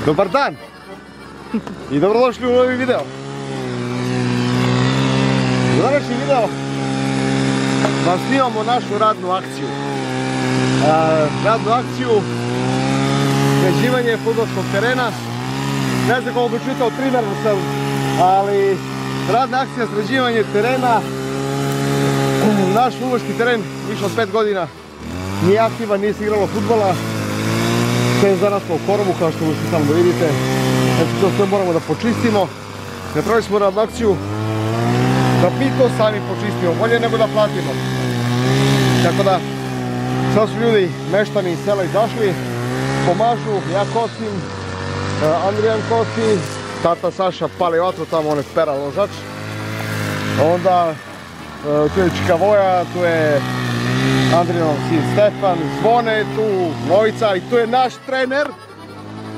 Dobar dan i dobrodošli u novi video. U današnji video vam snimamo našu radnu akciju. Radnu akciju sređivanje fudbalskog terena. Ne znam kako bi čitao, trimer sam, ali radna akcija sređivanje terena. Naš fudbalski teren više od 5 godina nije aktivan, nije se igralo fudbala. Sve je zaraslo u korovu, kao što možete samo da vidite. Znači to sve moramo da počistimo. Napravili smo radnu akciju da mi to sami počistimo, bolje nego da platimo. Tako da sad su ljudi, meštani iz sela izašli, pomažu, ja kosim, Andrijan kosi, tata Saša pali vatru, tamo on je pera ložač. Onda tu je Čika Voja, tu je Andrijanov sin Stefan, Zvone je tu, Novica i tu je naš trener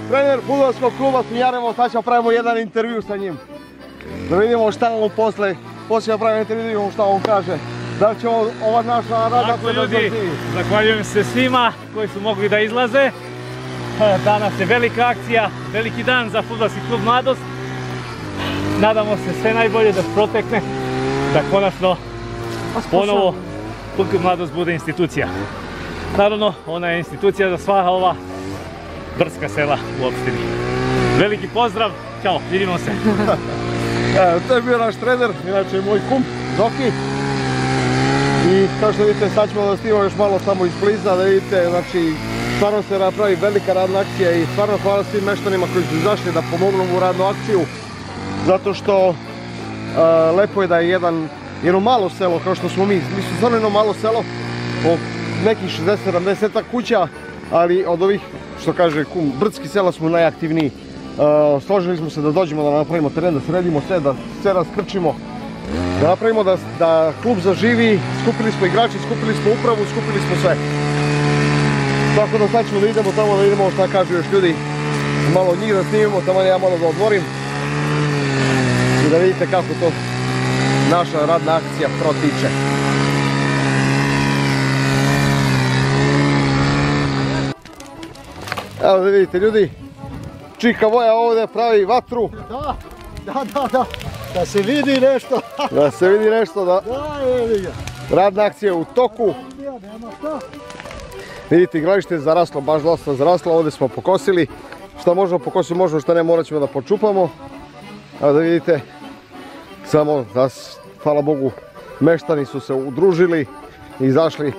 trener fudbalskog kluba Smiljarevo. Sad ćemo pravimo jedan intervju sa njim da vidimo šta nam poslije pravimo intervju, da vidimo šta on kaže, da li će ova naša radna akcija da zaživi. Zahvaljujem se svima koji su mogli da izlaze. Danas je velika akcija, veliki dan za fudbalski klub Mladost. Nadamo se sve najbolje da protekne, da konačno ponovo klub Mladost bude institucija. Naravno, ona je institucija za sva ova brdska sela u opštini. Veliki pozdrav, ćao, vidimo se. To je bio naš trener, inače moj kum, Zoki. I kao što vidite, sad ćemo da snimamo još malo samo izbliza, da vidite, znači stvarno se napravi velika radna akcija i stvarno hvala svim meštanima koji su izašli da pomognu u radnu akciju. Zato što lepo je da je jedno malo selo kao što smo mi smo stvarno jedno malo selo, od nekih 60-70 kuća, ali od ovih, što kaže kum, brdski sela smo najaktivniji. Složili smo se da dođemo da napravimo teren, da sredimo sve, da sve raskrčimo, da napravimo da klub zaživi. Skupili smo igrači, skupili smo upravu, skupili smo sve. Tako da sad ćemo da idemo tamo, da vidimo šta kažu još ljudi, malo njih da snimimo, tamo ja malo da odvorim i da vidite kako to naša radna akcija protiče. Evo da vidite ljudi, Čika Voja ovdje pravi vatru. Da se vidi nešto. Da se vidi nešto, da. Radna akcija u toku. Vidite, igralište je zaraslo, baš dosta zaraslo, ovdje smo pokosili. Šta možemo pokositi, možemo, šta ne, morat ćemo da počupamo. Evo da vidite, samo da, hvala Bogu, meštani su se udružili i izašli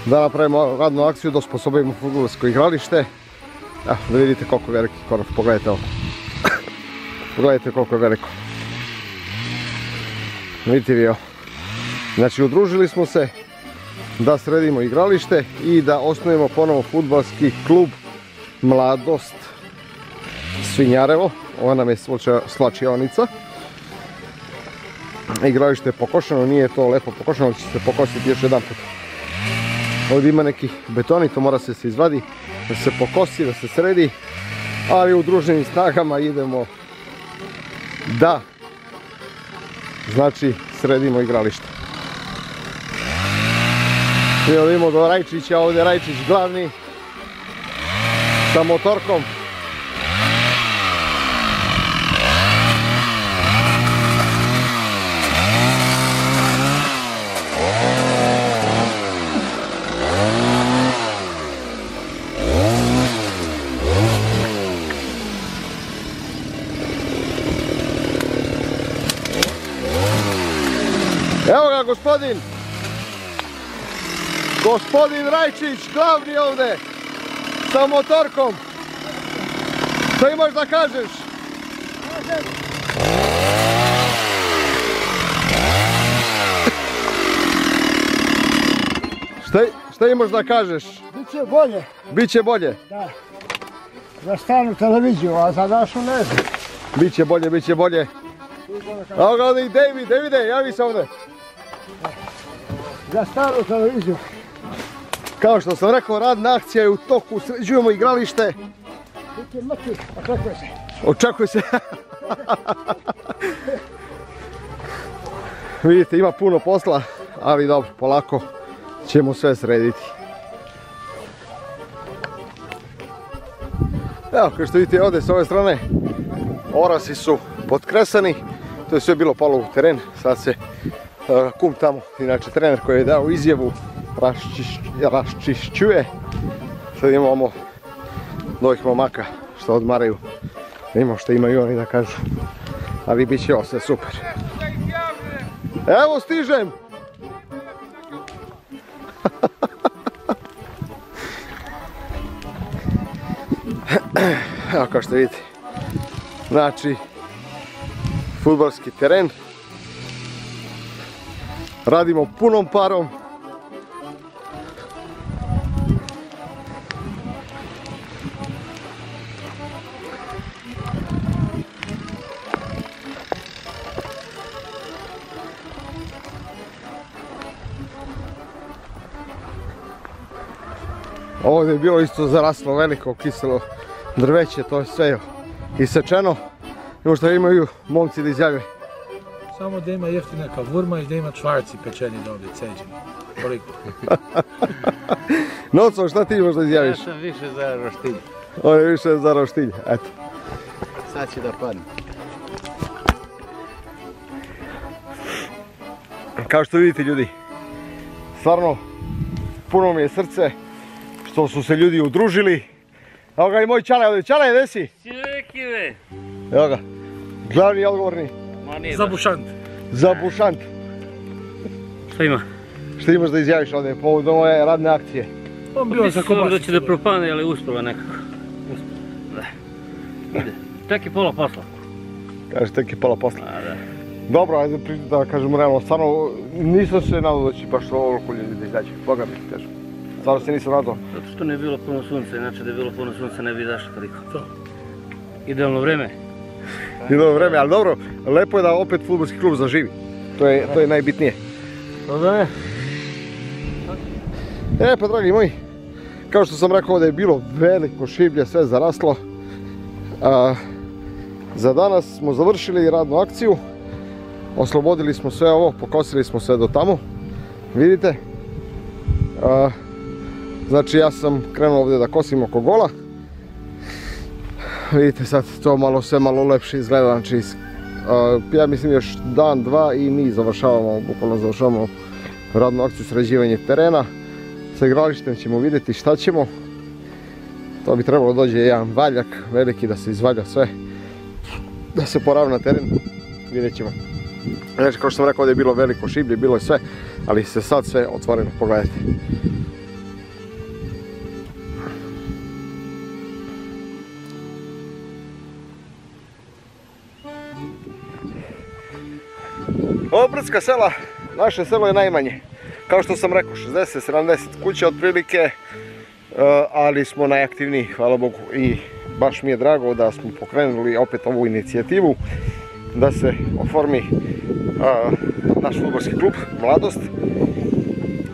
da napravimo radnu akciju, da osposobimo fudbalsko igralište. Evo da vidite koliko je veliki korov, pogledajte ovo. Pogledajte koliko je veliko. Vidite vi ovo. Znači udružili smo se da sredimo igralište i da osnovimo ponovo fudbalski klub Mladost Svinjarevo. Ova nam je slačionica. Igralište je pokošeno, nije to lepo pokošeno, će se pokositi još jedan put. Ovdje ima neki betoni, to mora se izvadi, da se pokosi, da se sredi, ali u druženim snagama idemo da, znači, sredimo igralište. Vidimo do Rajčića, ovdje Rajčić glavni sa motorkom. Evo ga gospodin Rajčić, glavni ovdje, sa motorkom. Što imaš da kažeš? Šta imaš da kažeš? Biće bolje. Biće bolje? Da. Za stranu televiziju, a za našu ne znam. Biće bolje, biće bolje. Evo ga ovdje i Davide, javi se ovdje. Za staru televiziju. Kao što sam rekao, radna akcija je u toku, sređujemo igralište. Biće mrtvi, očekuje se. Očekuje se. Vidite, ima puno posla, ali dobro, polako ćemo sve srediti. Evo, kao što vidite ovdje s ove strane, orasi su potkresani, to je sve bilo palo u teren, sad se kum tamo, inače trener koji je dao izjavu, raščišćuje. Sad imamo novih momaka što odmaraju, da imamo što imaju oni da kažu, ali bit će ovo sve super. Evo stižem! Evo kao što vidite, znači fudbalski teren, radimo punom parom. Ovdje je bilo isto zaraslo veliko kiselo drveće, to je sve isečeno. Ima što imaju momci da izjave. Samo da ima jeftina kavurma i da ima čvarci pečeni ovdje, ceđeni. Koliko? Noco, šta ti imaš da izjaviš? Ja sam više za roštilj. On je više za roštilj, eto. Sad će da padne. Kao što vidite ljudi, stvarno puno mi je srce što su se ljudi udružili. Evo ga i moj Čale ovdje. Čale, gdje si? Sjekive! Evo ga, glavni i odgovorni. Za bušant. Za bušant. Šta ima? Što imaš da izjaviš ovdje povodom ove radne akcije? On bio za kobasicu. Da će da propane, ali uspjela nekako. Da. Ide. Tek je pola posla. Kaže, tek je pola posla. A, da. Dobro, ajde da kažemo realno, stvarno nisam se nadao da će baš ovoliko ljudi da izađe. Boga mi kažem. Stvarno se nisam nadao. Zato što ne je bilo puno sunca, inače da je bilo puno sunca ne bi izašlo toliko. To. Idealno vreme. Idealno vreme, ali dobro, lepo je da opet fudbalski klub zaživi. To je najbitnije. Dobro je. Pa dragi moji, kao što sam rekao da je bilo veliko šiblje, sve zaraslo. Za danas smo završili radnu akciju. Oslobodili smo sve ovo, pokosili smo sve do tamo. Vidite. Znači ja sam krenuo ovdje da kosim oko gola. Vidite sad to sve malo lepše izgleda. Znači, ja mislim još dan, dva i mi bukvalno završavamo radnu akciju sređivanje terena. Sa igralištem ćemo vidjeti šta ćemo. To bi trebalo dođe jedan valjak veliki da se izvalja sve. Da se poravna teren. Vidjet ćemo. Znači kao što sam rekao ovdje je bilo veliko šiblje, bilo je sve. Ali se sad sve otvoreno, pogledajte. Ovo brdska sela, naše selo je najmanje. Kao što sam rekao, 60-70 kuća otprilike, ali smo najaktivniji, hvala Bogu. I baš mi je drago da smo pokrenuli opet ovu inicijativu da se oformi naš fudbalski klub Mladost.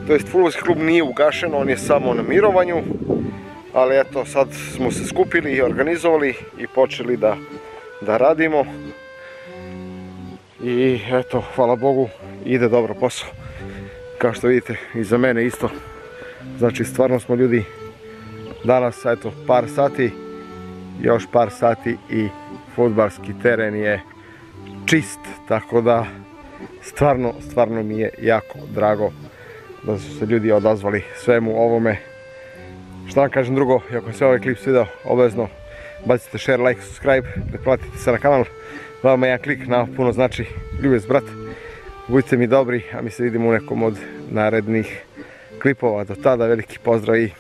To jest fudbalski klub nije ugašen, on je samo na mirovanju, ali eto sad smo se skupili i organizovali i počeli da radimo. I eto, hvala Bogu, ide dobro posao. Kao što vidite, i za mene isto. Znači, stvarno smo ljudi danas, eto, par sati, još par sati i fudbalski teren je čist. Tako da, stvarno mi je jako drago da su se ljudi odazvali svemu ovome. Šta vam kažem drugo, i ako se ovaj klip svidao, obavezno bacite share, like, subscribe, pretplatite se na kanal. Vama jedan klik na puno znači, ljubez brat. Budite mi dobri, a mi se vidimo u nekom od narednih klipova. Do tada veliki pozdrav i